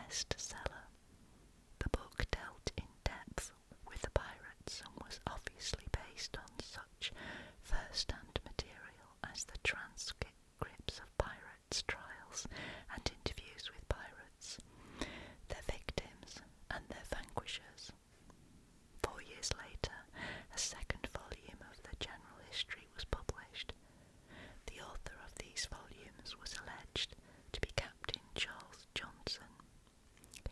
bestseller. The book dealt in depth with the pirates and was obviously based on such first-hand material as the transcripts of pirates' trials and interviews with pirates, their victims and their vanquishers. 4 years later, a second volume of the general history was published. The author of these volumes was alleged to be Captain Charles Johnson. It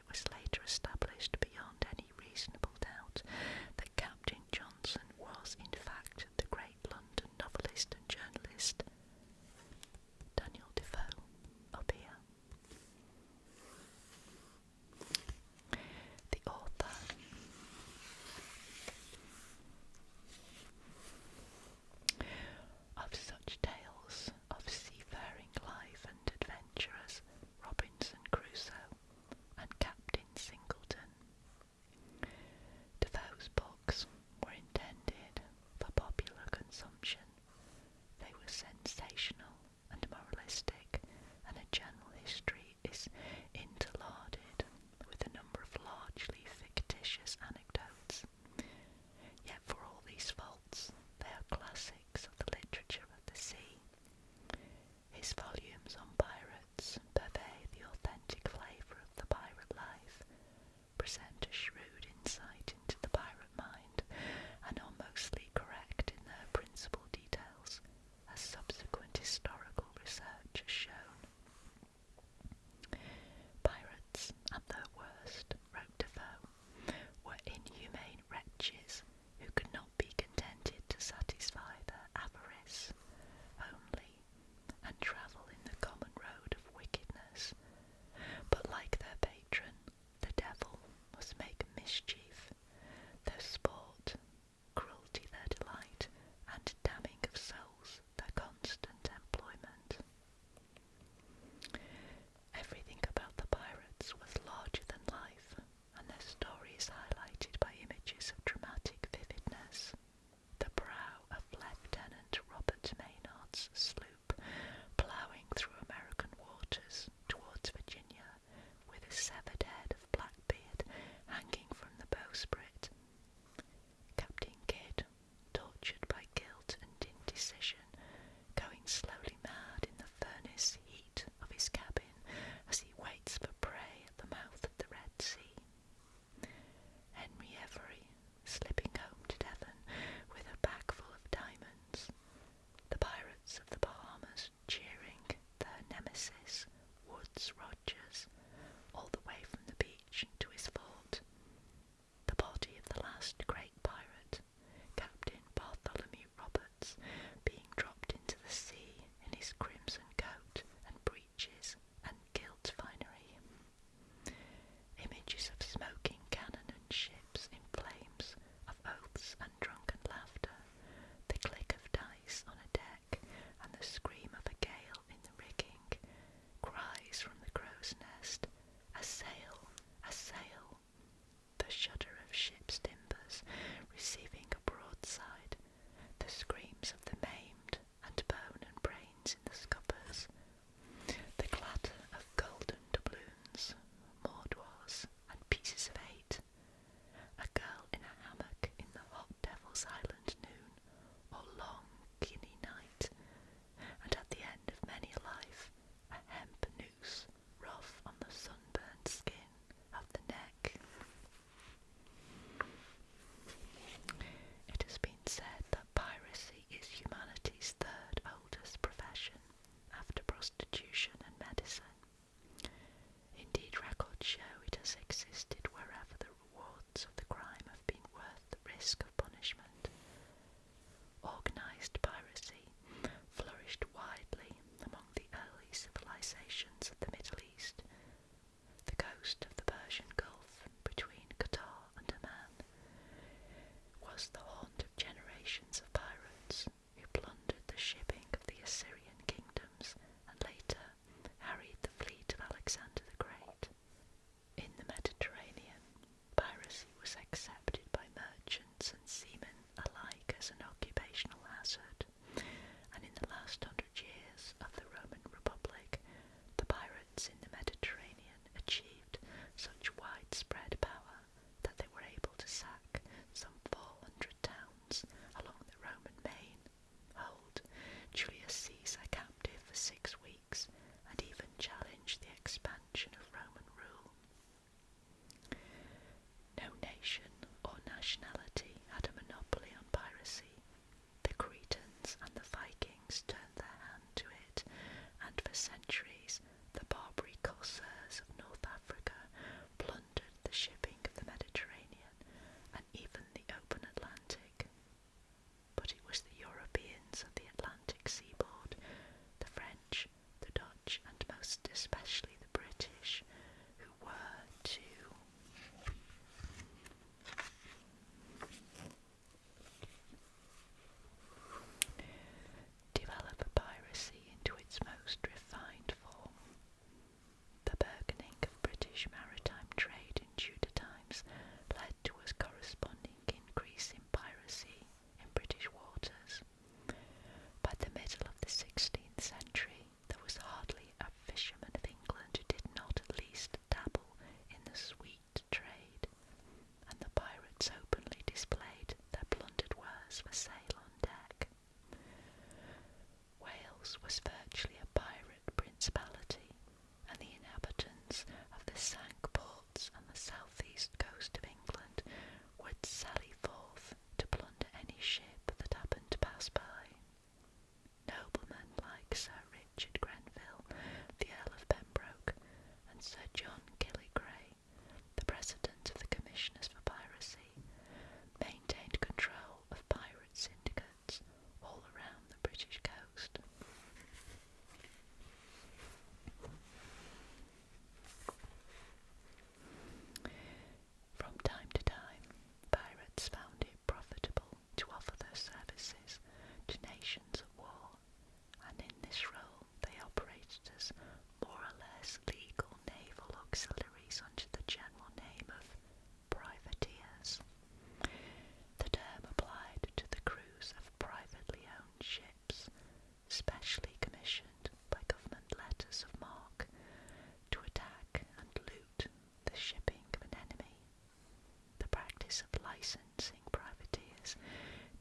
practice of licensing privateers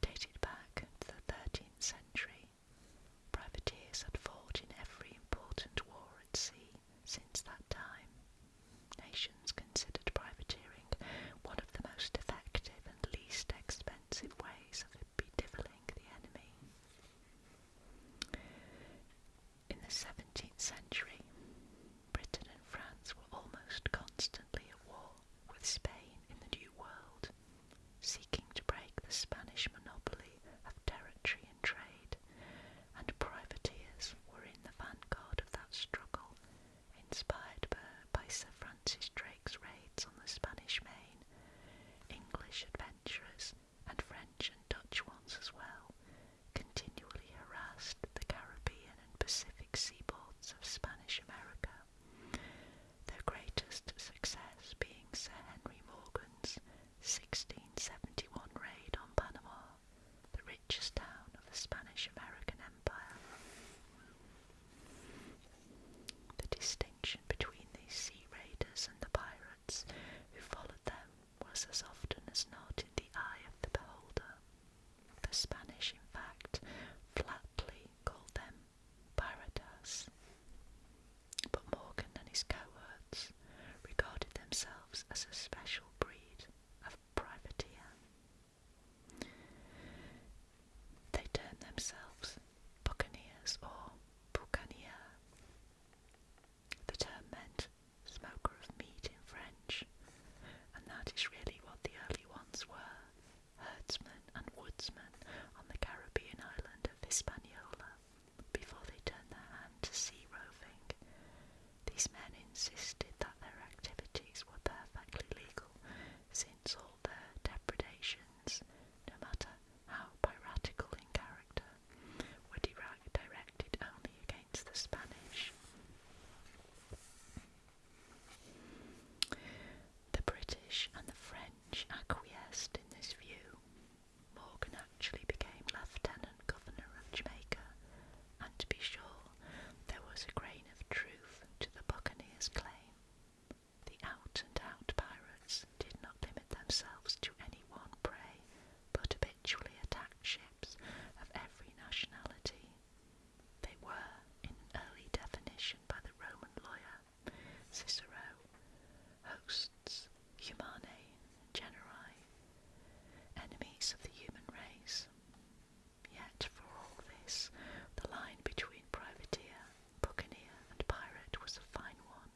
dated back to the 13th century. Privateers had fought in every important war at sea since that time. Nations considered privateering one of the most effective and least expensive ways of bedeviling the enemy. In the 17th century, Britain and France were almost constantly at war with Spain in the New World, seeking to break the Spanish monopoly of territory and trade, and privateers were in the vanguard of that struggle, inspired by Sir Francis Drake's raids on the Spanish Main. English adventurers, and French and Dutch ones as well, continually harassed the Caribbean and Pacific seaboards of Spanish America, their greatest success being Sir Henry Morgan's 1671 raid on Panama, the richest town of the Spanish American Empire. The distinction between these sea raiders and the pirates who followed them was as often as not in the eye of the beholder. The Spanish, in fact, flatly called them piratas, but Morgan and his cohorts regarded themselves as a special breed of privateer. They termed themselves buccaneers or buccaneer. The term meant smoker of meat in French, and that is really what the early ones were, herdsmen and woodsmen on the Caribbean island of Hispaniola, before they turned their hand to sea roving. These men insisted that their activities were perfectly legal, since all their depredations, no matter how piratical in character, were directed only against the Spanish. The British and the French acquiesced in this view. Morgan actually became Lieutenant Governor of Jamaica, and to be sure, there was a grain of truth to the buccaneers' claim. The out-and-out pirates did not limit themselves to any one prey, but habitually attacked ships of every nationality. They were, in an early definition by the Roman lawyer Cicero, hosts humanae generi, enemies of the human race. Yet for all this, the line between privateer, buccaneer and pirate was a fine one.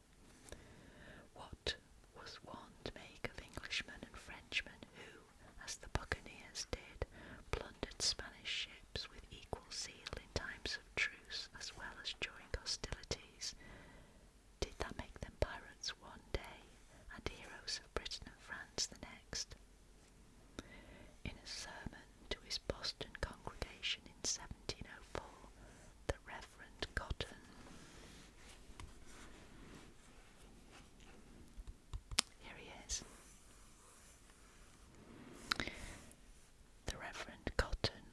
What was one to make of Englishmen and Frenchmen who, as the buccaneers did, plundered Spanish ships with equal zeal in times of truce as well as during hostilities? Did that make them pirates one day and heroes of Britain and France the next? In a sermon to his Boston congregation in 1704, the Reverend Cotton here he is. The Reverend Cotton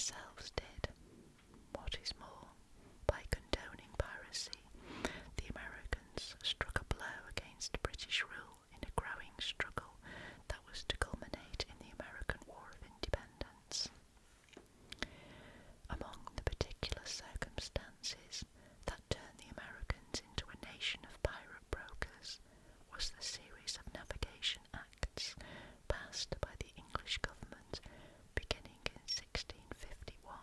themselves did. What is more, by condoning piracy, the Americans struck a blow against British rule in a growing struggle that was to culminate in the American War of Independence. Among the particular circumstances that turned the Americans into a nation of pirate brokers was the series of navigation acts passed by the English government beginning in 1651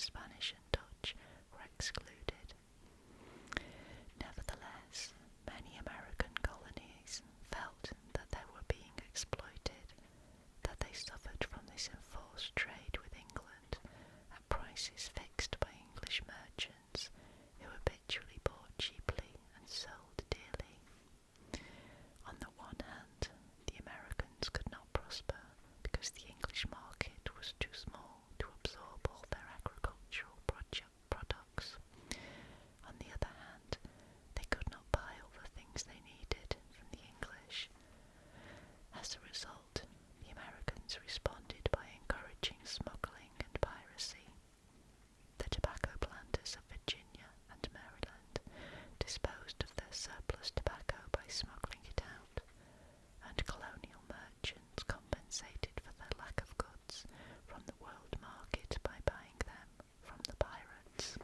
Spanish and Dutch were excluded. Nevertheless, many American colonies felt that they were being exploited, that they suffered from this enforced trade with England at prices fixed by English merchants who habitually bought cheaply and sold dearly. On the one hand, the Americans could not prosper because the English market was too small to absorb all their agricultural products. On the other hand, they could not buy all the things they needed from the English. As a result, the Americans responded by encouraging smuggling and piracy. The tobacco planters of Virginia and Maryland disposed of their surplus tobacco by smuggling it out, and colonial merchants compensated for their lack of goods from the world market by buying them from the pirates.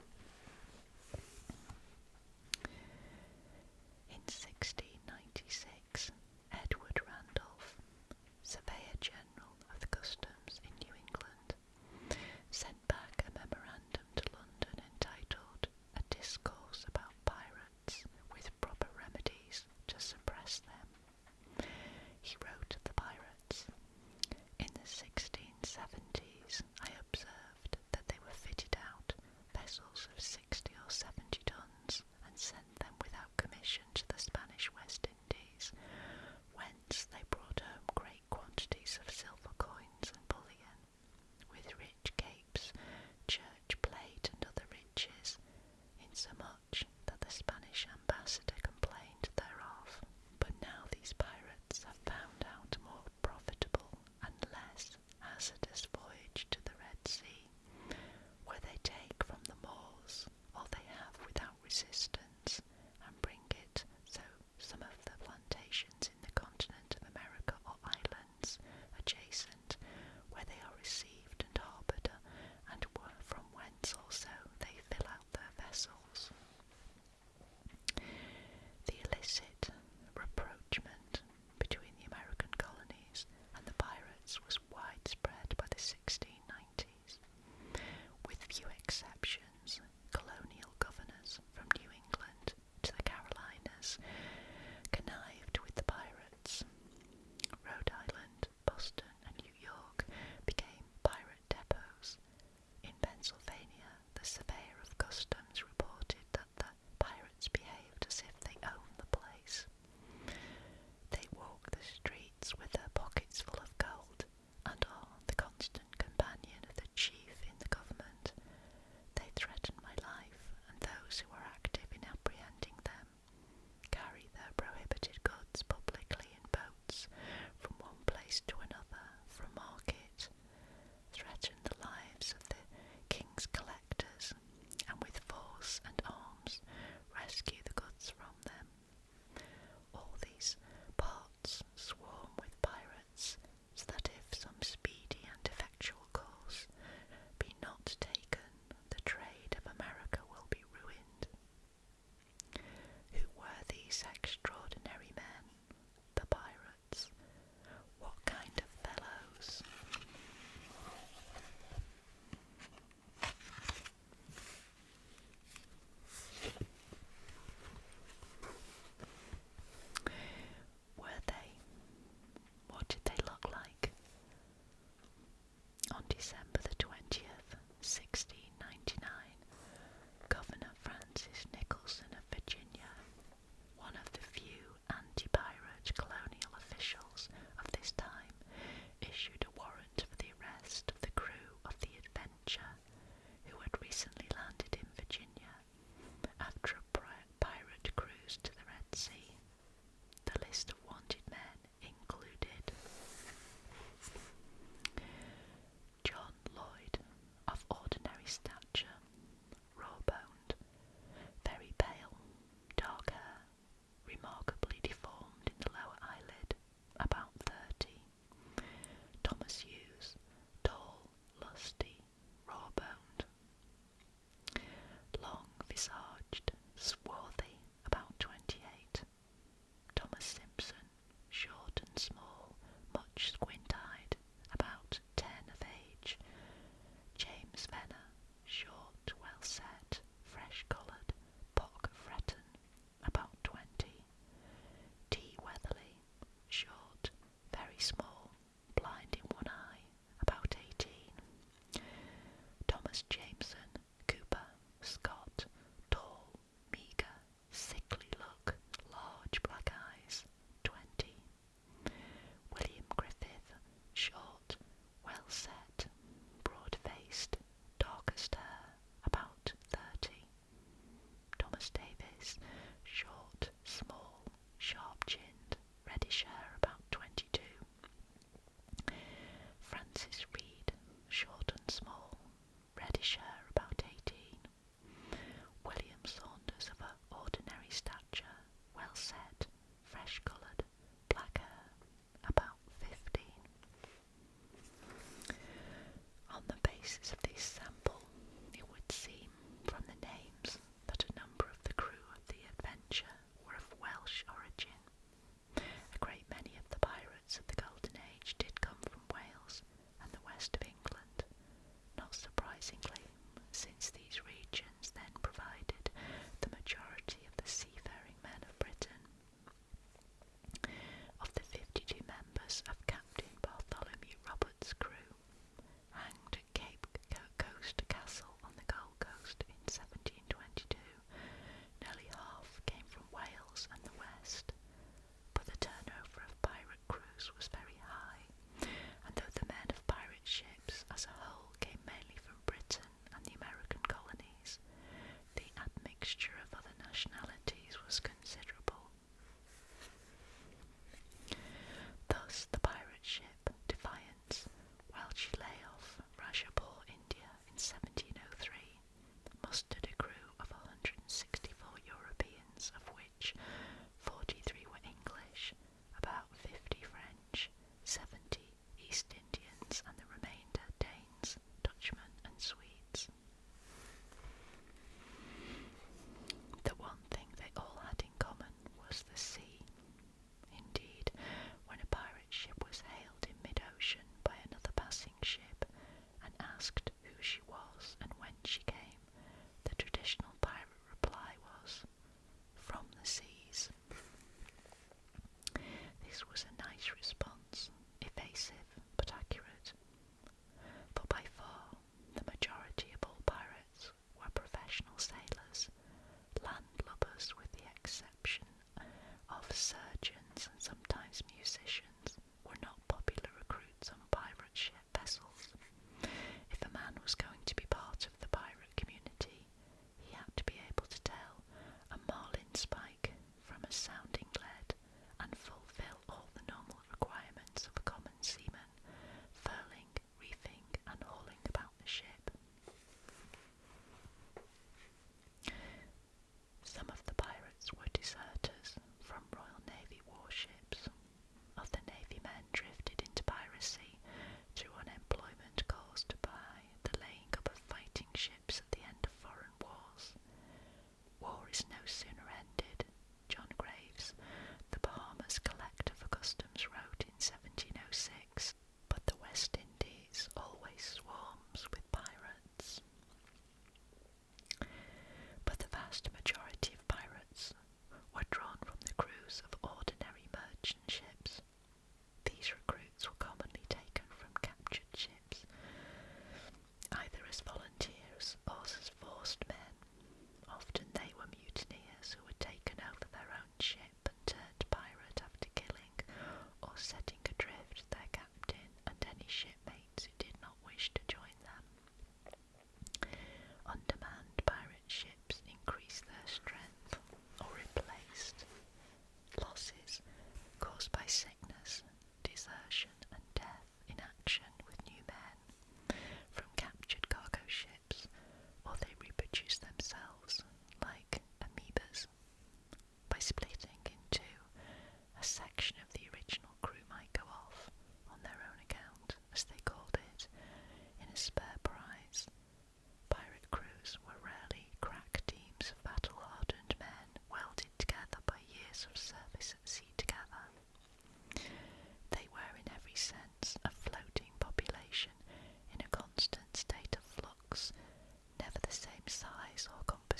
In 1696, Edward Randolph, Surveyor General of the Customs in New England, sent back a memorandum to London entitled A Discourse About Pirates, with proper remedies to suppress them. He wrote of the pirates, "In the 1670s I observed that they were fitted out vessels of 60 or 70 tons and sent them without commission to the Spanish West Indies, whence they brought home great quantities of silver coins and bullion, with rich capes, church plate and other riches, insomuch that the Spanish ambassador complained thereof. But now these pirates have found out a more profitable and less hazardous voyage to the Red Sea, where they take from the Moors all they have without resistance, and bring it so some of the plantations in the continent of America or islands adjacent, where they are received and harboured, and from whence also they fill out their vessels." The illicit rapprochement between the American colonies and the pirates was widespread by the 1690s. With few exceptions, colonial governors from New England to the Carolinas connived with the pirates. Rhode Island, Boston, and New York became pirate depots. In Pennsylvania, the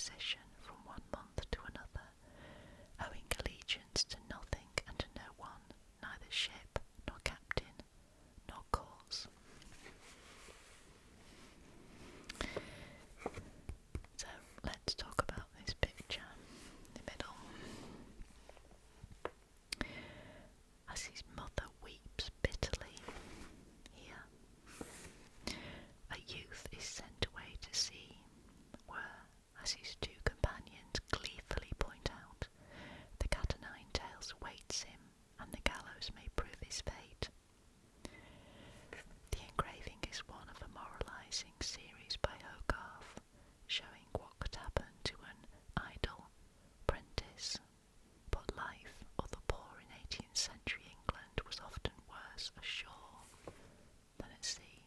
position from one month to another, owing allegiance to nothing and to no one, neither ship, nor captain, nor cause. So let's talk about this picture in the middle. As his mother weeps bitterly here, a youth is sent away to sea, where, as his two companions gleefully point out, the cat o' nine tails awaits him, and the gallows may prove his fate. The engraving is one of a moralising series by Hogarth, showing what could happen to an idle apprentice. But life, or the poor in 18th century England, was often worse ashore than at sea.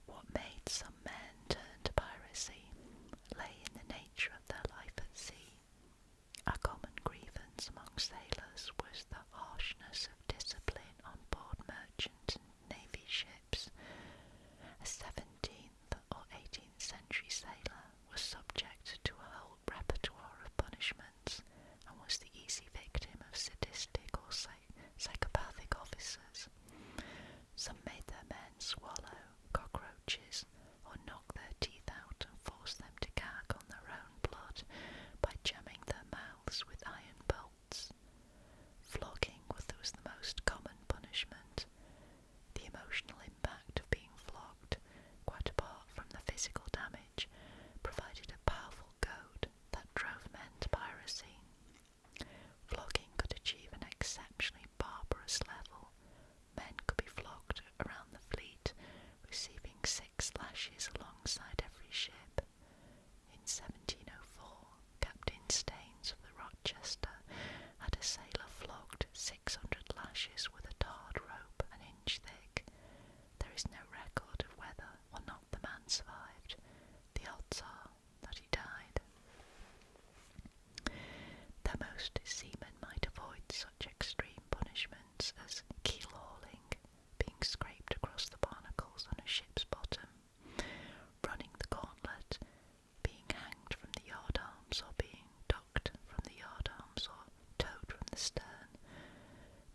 What made some men turn to piracy lay in the nature of their life at sea. A common grievance among sailors was the harshness of discipline on board merchant and navy ships. A 17th or 18th century sailor was subject to a whole repertoire of punishments and was the easy victim of sadistic or psychopathic officers. Some made their men swallow cockroaches or knock their teeth out and force them to gag on their own blood by jamming their mouths with iron bolts. Flogging was the most common punishment. The emotional impact of being flogged, quite apart from the physical damage, provided a powerful goad that drove men to piracy. Flogging could achieve an exceptionally barbarous level. Men could be flogged around the fleet, receiving 6 lashes alongside every ship. In 1704, Captain Staines of the Rochester had a sailor flogged 600 lashes with a tarred rope an inch thick. There is no record of whether or not the man survived. The odds are that he died. Though most seamen might avoid such extreme punishments as keel hauling, being scraped across the barnacles on a ship's bottom, running the gauntlet, being hanged from the yardarms, or being ducked from the yardarms or towed from the stern,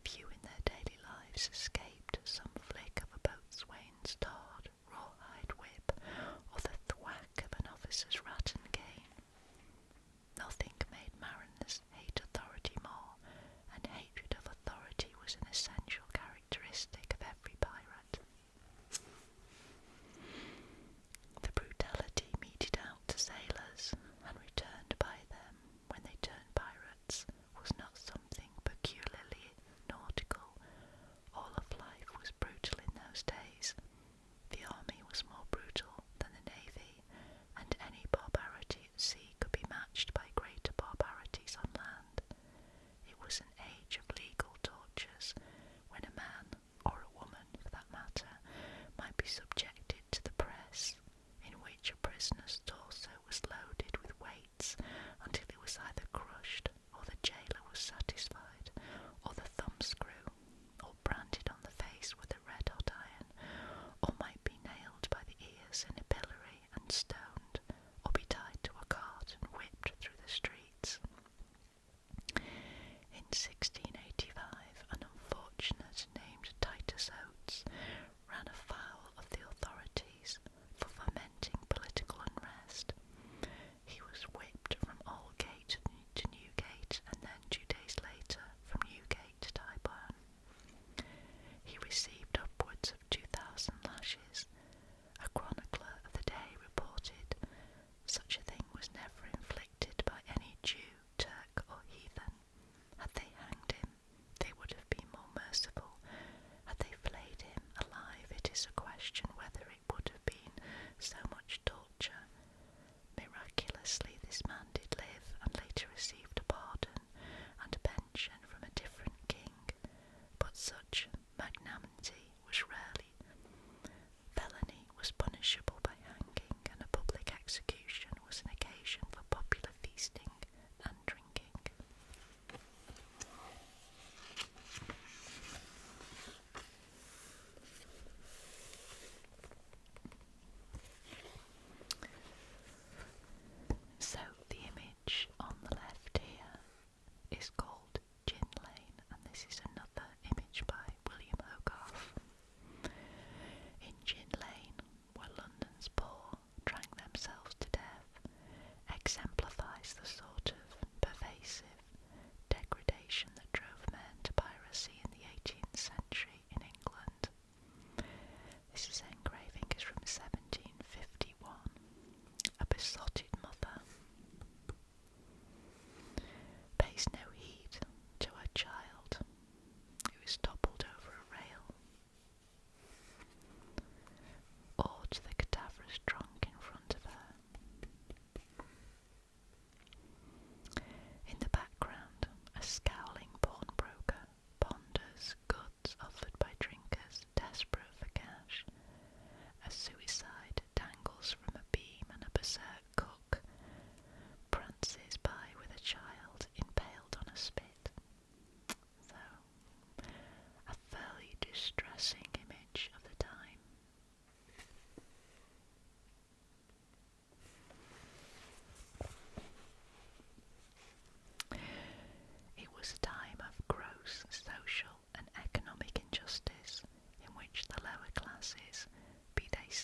few in their daily lives escaped some flick of a boatswain's tarred rawhide whip or the thwack of an officer's rattan cane. Nothing made mariners hate authority more, and hatred of authority was an essential characteristic of every pirate. The brutality meted out to sailors, and returned by them when they turned pirates, was not something peculiarly nautical. All of life was brutal in those days. The army was more brutal than the navy, and any barbarity at sea could be matched by greater barbarities on land. It was an age of legal tortures, when a man, or a woman for that matter, might be subjected to the press, in which a prisoner's torso was loaded with weights until it was either crushed, or the jailer was satisfied, or the thumbscrew, or branded on the face with a red-hot iron, or might be nailed by the ears in a pillory and stoned, or be tied to a cart and whipped through the streets. In 1685, an unfortunate named Titus Oates ran afoul of the authorities for fomenting political unrest.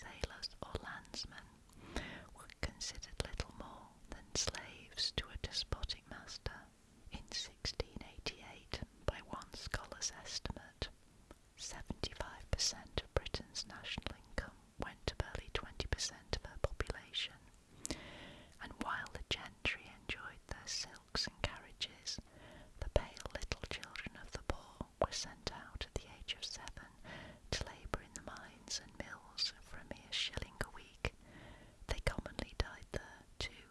sailors or landsmen were considered little more than slaves to a despotic master. In 1688, by one scholar's estimate, 75% of Britain's national income went to barely 20% of her population, and while the gentry enjoyed their silks and carriages, the pale little children of the poor were sent out at the age of 7 to labour in the mines and mills for a mere shilling a week. They commonly died there, too,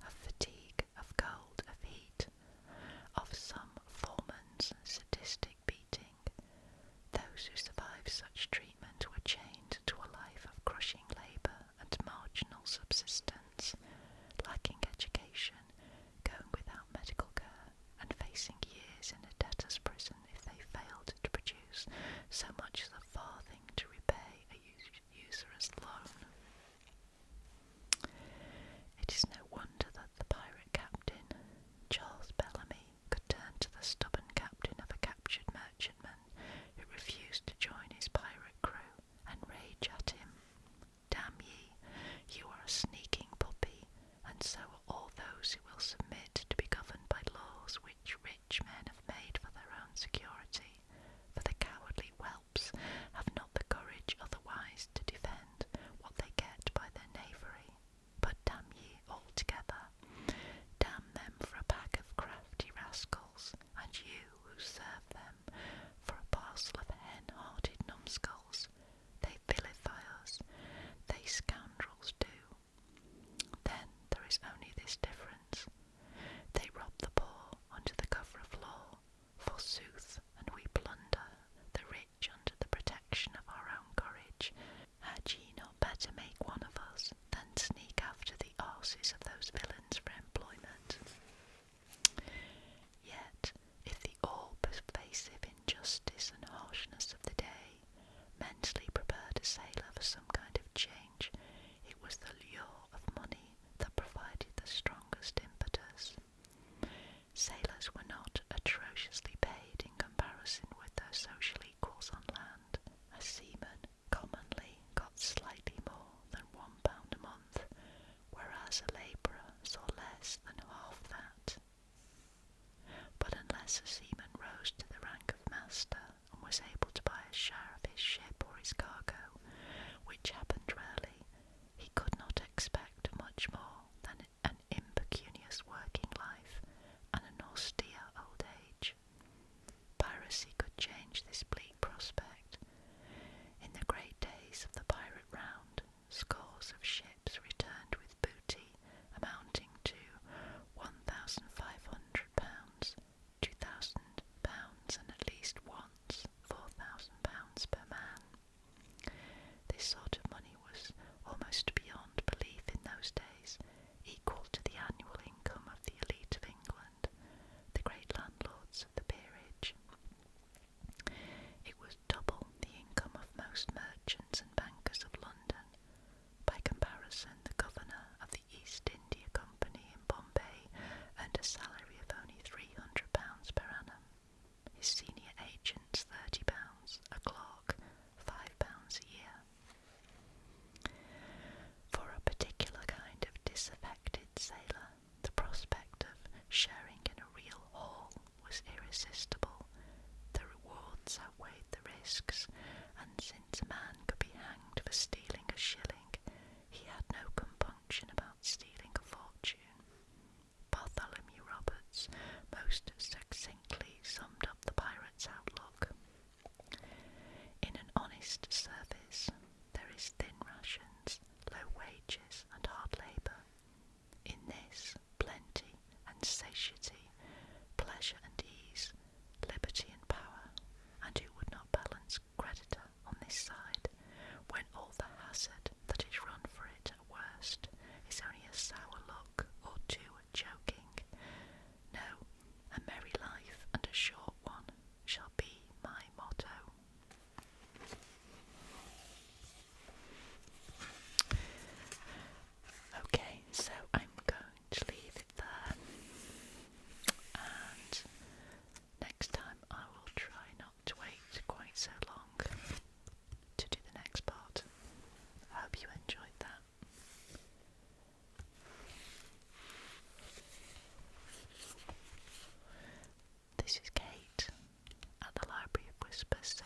of fatigue, of cold, of heat, of some foreman's sadistic beating. Those who survived such treatment were chained to a life of crushing labour and marginal subsistence, lacking education, going without medical care, and facing years in a debtor's prison if they failed to produce so much as a farthing to repay a usurer's loan. It is no wonder that the pirate captain, Charles Bellamy, could turn to the stubborn captain of a captured merchantman who refused to join his pirate crew and rage at him. "Damn ye, you are a sneaking puppy, and so are all those who will submit to be governed by laws which rich men have made for their own security, for the cowardly whelps have not the courage otherwise to defend what they get by their knavery. But damn ye altogether, damn them for a pack of crafty rascals, and you who serve them for a parcel of hen-hearted numbskulls. They vilify us, they scoundrels do. Then there is only this difference. They rob the poor under the cover of law, forsooth, and we plunder the rich under the protection of our own courage. Had ye not better make one of us than sneak after the arses of those villains for employment?" Yet, if the all-pervasive injustice and harshness of the day mentally prepared a sailor for some kind of change, it was the lure of money that provided the strongest impetus. Sailors were not atrociously paid in comparison with their social equals on land. A seaman commonly got slightly more than £1 a month, whereas a labourer saw less than half that. But unless a seaman rose to the rank of master and was able to buy a share of his ship or his cargo, which happened rarely, he could not expect much more than an impecunious working life and an austere old age. Piracy could change this bleak prospect. In the great days of the pirate round, scores of ships returned with booty amounting to £1,500, £2,000, and at least once £4,000 per man. This sort of money was almost beyond belief in those days, equal to the annual income of the elite of England, the great landlords of the peerage. It was double the income of most merchants and bankers of London. By comparison, the governor of the East India Company in Bombay earned a salary of only £300 per annum, his senior agents £30, a clerk £5 a year. For a particular kind of disaffected sailor, the prospect of sharing in a real haul was irresistible. The rewards outweighed the risks, and since a man could be hanged for stealing a shilling, he had no compunction about stealing a fortune. Bartholomew Roberts most succinctly summed up the pirate's outlook. "In an honest service, there is thin rations, low wages, and hard labour. In this, plenty and satiety, pleasure and ease, liberty and power, and who would not balance creditor on this side, when all the hazard that is run for it at worst is only a sour look or two at joking? No, a merry life and a short one shall be my motto." Okay, so I'm going to leave it there, and next time I will try not to wait quite so long to whispers